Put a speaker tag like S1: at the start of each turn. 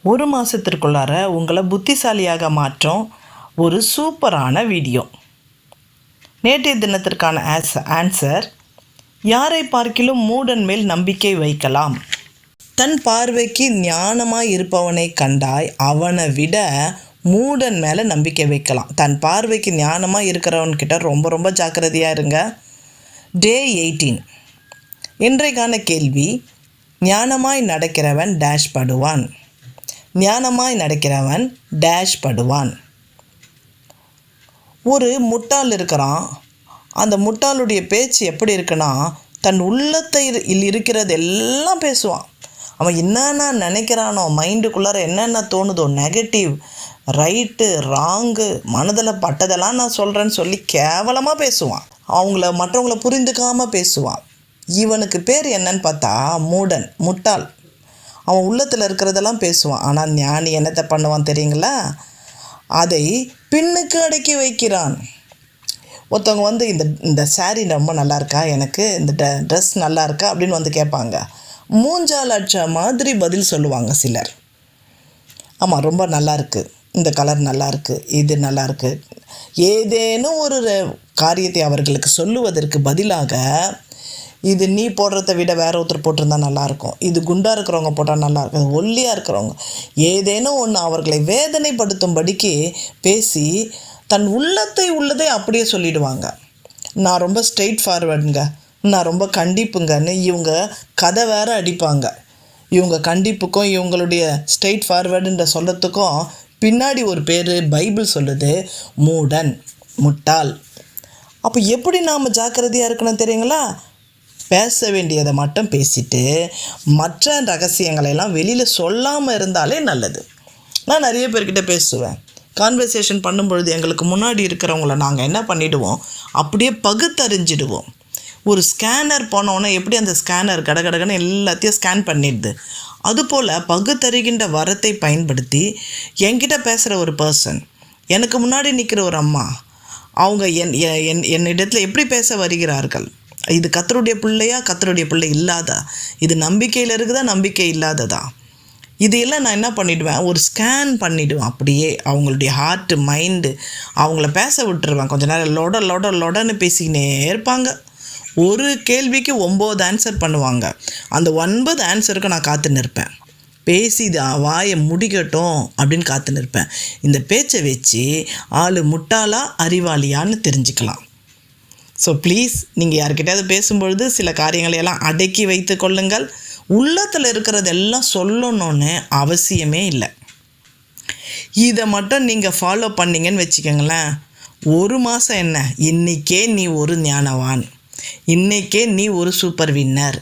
S1: ஒரு மாதத்திற்குள்ளார உங்களை புத்திசாலியாக மாற்றும் ஒரு சூப்பரான வீடியோ. நேற்றைய தினத்திற்கான ஆன்சர்: யாரை பார்க்கிலும் மூடன் மேல் நம்பிக்கை வைக்கலாம். தன் பார்வைக்கு ஞானமாய் இருப்பவனை கண்டாய், அவனை விட மூடன் மேலே நம்பிக்கை வைக்கலாம். தன் பார்வைக்கு ஞானமாக இருக்கிறவன்கிட்ட ரொம்ப ரொம்ப ஜாக்கிரதையாக இருங்க. டே 18. இன்றைக்கான கேள்வி: ஞானமாய் நடக்கிறவன் டேஷ் படுவான். ஞானமாய் நடக்கிறவன் டேஷ் படுவான். ஒரு முட்டாள் இருக்கிறான். அந்த முட்டாளுடைய பேச்சு எப்படி இருக்குன்னா, தன் உள்ளத்தில் இருக்கிறது எல்லாம் பேசுவான். அவன் என்னென்ன நினைக்கிறானோ, மைண்டுக்குள்ளார என்னென்ன தோணுதோ, நெகட்டிவ், ரைட்டு, ராங்கு, மனதில் பட்டதெல்லாம் நான் சொல்கிறேன்னு சொல்லி கேவலமாக பேசுவான். மற்றவங்கள புரிந்துக்காமல் பேசுவான். இவனுக்கு பேர் என்னன்னு பார்த்தா மூடன், முட்டாள். அவன் உள்ளத்தில் இருக்கிறதெல்லாம் பேசுவான். ஆனால் ஞானி என்னத்தை பண்ணுவான் தெரியுங்களா? அதை பின்னுக்கு அடக்கி வைக்கிறான். ஒருத்தவங்க இந்த சாரீ ரொம்ப நல்லா இருக்கா, எனக்கு இந்த ட்ரெஸ் நல்லா இருக்கா அப்படின்னு கேட்பாங்க. மூஞ்சால் அடிச்ச மாதிரி பதில் சொல்லுவாங்க சிலர். ஆமாம், ரொம்ப நல்லா இருக்குது, இந்த கலர் நல்லா இருக்குது, இது நல்லா இருக்குது, ஏதேனும் ஒரு காரியத்தை அவர்களுக்கு சொல்லுவதற்கு பதிலாக, இது நீ போடுறத விட வேற ஒருத்தர் போட்டிருந்தா நல்லாயிருக்கும், இது குண்டாக இருக்கிறவங்க போட்டால் நல்லாயிருக்கும், ஒல்லியாக இருக்கிறவங்க, ஏதேனும் ஒன்று அவர்களை வேதனைப்படுத்தும்படிக்கு பேசி தன் உள்ளதை அப்படியே சொல்லிடுவாங்க. நான் ரொம்ப ஸ்ட்ரெயிட் ஃபார்வர்டுங்க, நான் ரொம்ப கண்டிப்புங்கன்னு இவங்க கதை வேற அடிப்பாங்க. இவங்க கண்டிப்புக்கும் இவங்களுடைய ஸ்ட்ரெயிட் ஃபார்வர்டுன்ற சொல்லத்துக்கும் பின்னாடி ஒரு பேர் பைபிள் சொல்லுது: மூடன், முட்டாள். அப்போ எப்படி நாம் ஜாக்கிரதையாக இருக்கணும் தெரியுங்களா? பேச வேண்டியதை மட்டும் பேசிட்டு மற்ற ரகசியங்களெல்லாம் வெளியில் சொல்லாமல் இருந்தாலே நல்லது. நான் நிறைய பேர்கிட்ட பேசுவேன். கான்வர்சேஷன் பண்ணும்பொழுது எங்களுக்கு முன்னாடி இருக்கிறவங்கள நாங்கள் என்ன பண்ணிவிடுவோம், அப்படியே பகுத்தறிஞ்சிடுவோம். ஒரு ஸ்கேனர் போனோன்னே எப்படி அந்த ஸ்கேனர் கடகடகன்னு எல்லாத்தையும் ஸ்கேன் பண்ணிடுது, அதுபோல் பகுத்தறிகின்ற வரத்தை பயன்படுத்தி என்கிட்ட பேசுகிற ஒரு பர்சன், எனக்கு முன்னாடி நிற்கிற ஒரு அம்மா, அவங்க என்னிடத்தில் எப்படி பேச வருகிறார்கள், இது கர்த்தருடைய பிள்ளையா, கர்த்தருடைய பிள்ளை இல்லாதா, இது நம்பிக்கையில் இருக்குதா, நம்பிக்கை இல்லாததா, இதையெல்லாம் நான் என்ன பண்ணிவிடுவேன், ஒரு ஸ்கேன் பண்ணிவிடுவேன். அப்படியே அவங்களுடைய ஹார்ட்டு, மைண்டு, அவங்கள பேச விட்டுருவேன். கொஞ்ச நேரம் லொடன்னு பேசிக்கினே இருப்பாங்க. ஒரு கேள்விக்கு 9 ஆன்சர் பண்ணுவாங்க. அந்த 9 ஆன்சருக்கு நான் காத்துன்னு இருப்பேன். பேசி இது வாயை முடிக்கட்டும் அப்படின்னு காத்துன்னு இருப்பேன். இந்த பேச்சை வச்சு ஆள் முட்டாளா அறிவாளியான்னு தெரிஞ்சுக்கலாம். ஸோ ப்ளீஸ், நீங்கள் யார்கிட்டயாவது பேசும்பொழுது சில காரியங்களையெல்லாம் அடக்கி வைத்து கொள்ளுங்கள். உள்ளத்தில் இருக்கிறதெல்லாம் சொல்லணும்னு அவசியமே இல்லை. இதை மட்டும் நீங்கள் ஃபாலோ பண்ணிங்கன்னு வச்சுக்கோங்களேன், ஒரு மாதம் என்ன, இன்றைக்கே நீ ஒரு ஞானவான், இன்றைக்கே நீ ஒரு சூப்பர் வின்னர்